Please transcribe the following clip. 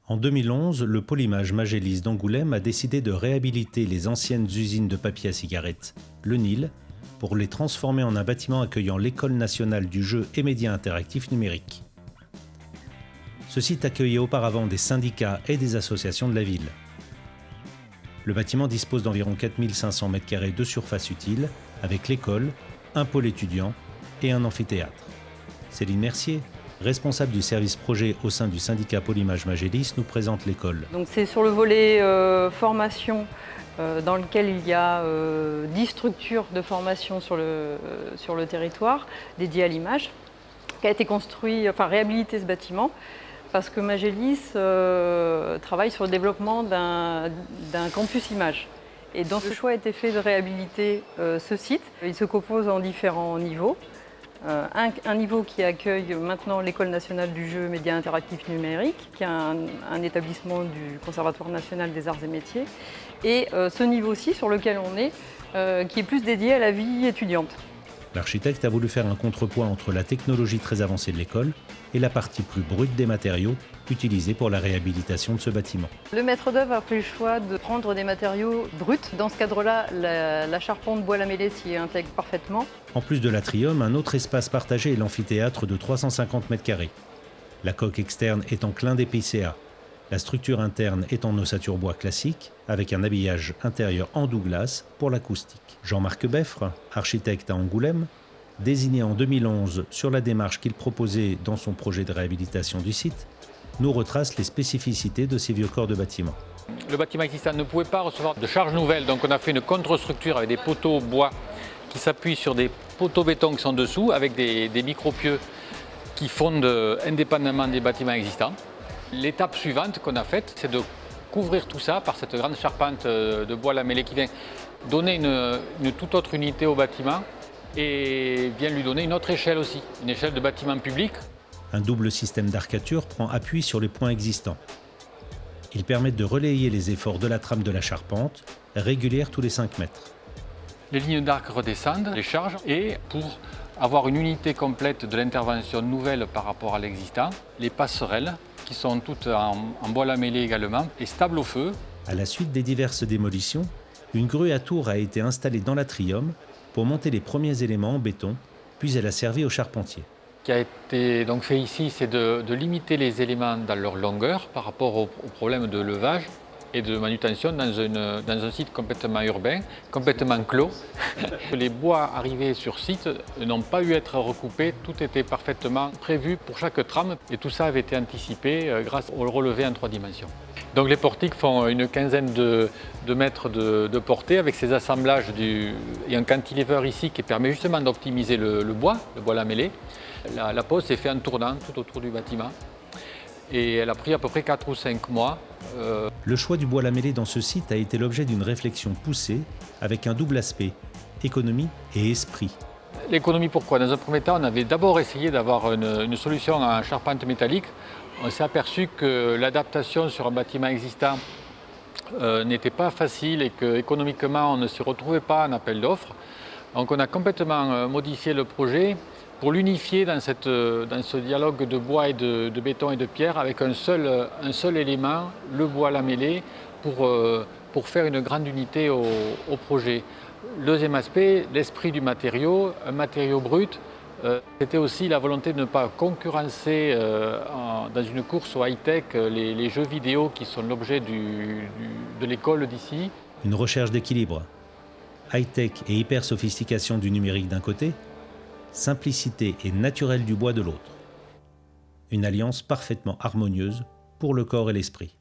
En 2011, le Polymage Magélis d'Angoulême a décidé de réhabiliter les anciennes usines de papier à cigarettes, le Nil, pour les transformer en un bâtiment accueillant l'École nationale du jeu et médias interactifs numériques. Ce site accueillait auparavant des syndicats et des associations de la ville. Le bâtiment dispose d'environ 4500 m² de surface utile, avec l'école, un pôle étudiant et un amphithéâtre. Céline Mercier, responsable du service projet au sein du syndicat Polymage Magélis, nous présente l'école. Donc c'est sur le volet formation, dans lequel il y a 10 structures de formation sur le territoire dédiées à l'image, qui a été réhabilité ce bâtiment, parce que Magélis travaille sur le développement d'un campus image. Et dans ce choix a été fait de réhabiliter ce site. Il se compose en différents niveaux. Un niveau qui accueille maintenant l'École nationale du jeu médias interactifs numériques, qui est un établissement du Conservatoire national des arts et métiers. Et ce niveau-ci sur lequel on est, qui est plus dédié à la vie étudiante. L'architecte a voulu faire un contrepoids entre la technologie très avancée de l'école et la partie plus brute des matériaux utilisés pour la réhabilitation de ce bâtiment. Le maître d'œuvre a fait le choix de prendre des matériaux bruts. Dans ce cadre-là, la charpente bois lamellé s'y intègre parfaitement. En plus de l'atrium, un autre espace partagé est l'amphithéâtre de 350 m². La coque externe est en clin d'épicéa. La structure interne est en ossature bois classique, avec un habillage intérieur en Douglas pour l'acoustique. Jean-Marc Beffre, architecte à Angoulême, désigné en 2011 sur la démarche qu'il proposait dans son projet de réhabilitation du site, nous retrace les spécificités de ces vieux corps de bâtiment. Le bâtiment existant ne pouvait pas recevoir de charge nouvelle, donc on a fait une contre-structure avec des poteaux bois qui s'appuient sur des poteaux béton qui sont dessous, avec des micro-pieux qui fondent indépendamment des bâtiments existants. L'étape suivante qu'on a faite, c'est de couvrir tout ça par cette grande charpente de bois lamellé qui vient donner une toute autre unité au bâtiment et vient lui donner une autre échelle aussi, une échelle de bâtiment public. Un double système d'arcature prend appui sur les points existants. Ils permettent de relayer les efforts de la trame de la charpente, régulière tous les 5 mètres. Les lignes d'arc redescendent, les charges, et pour avoir une unité complète de l'intervention nouvelle par rapport à l'existant, les passerelles, qui sont toutes en bois lamellé également, et stables au feu. À la suite des diverses démolitions, une grue à tour a été installée dans l'atrium pour monter les premiers éléments en béton, puis elle a servi aux charpentiers. Ce qui a été donc fait ici, c'est de limiter les éléments dans leur longueur par rapport au problème de levage et de manutention dans un site complètement urbain, complètement clos. Les bois arrivés sur site n'ont pas eu à être recoupés, tout était parfaitement prévu pour chaque trame et tout ça avait été anticipé grâce au relevé en 3 dimensions. Donc les portiques font une quinzaine de mètres de portée avec ces assemblages et un cantilever ici qui permet justement d'optimiser le bois lamellé. La pose s'est faite en tournant tout autour du bâtiment. Et elle a pris à peu près 4 ou 5 mois. Le choix du bois lamellé dans ce site a été l'objet d'une réflexion poussée avec un double aspect, économie et esprit. L'économie, pourquoi? Dans un premier temps, on avait d'abord essayé d'avoir une solution en charpente métallique. On s'est aperçu que l'adaptation sur un bâtiment existant n'était pas facile et qu'économiquement, on ne s'y retrouvait pas en appel d'offres. Donc on a complètement modifié le projet pour l'unifier dans ce dialogue de bois et de béton et de pierre avec un seul élément, le bois lamellé, pour faire une grande unité au projet. Le deuxième aspect, l'esprit du matériau, un matériau brut, c'était aussi la volonté de ne pas concurrencer dans une course au high-tech les jeux vidéo qui sont l'objet de l'école d'ici. Une recherche d'équilibre. High-tech et hyper-sophistication du numérique d'un côté, simplicité et naturel du bois de l'autre. Une alliance parfaitement harmonieuse pour le corps et l'esprit.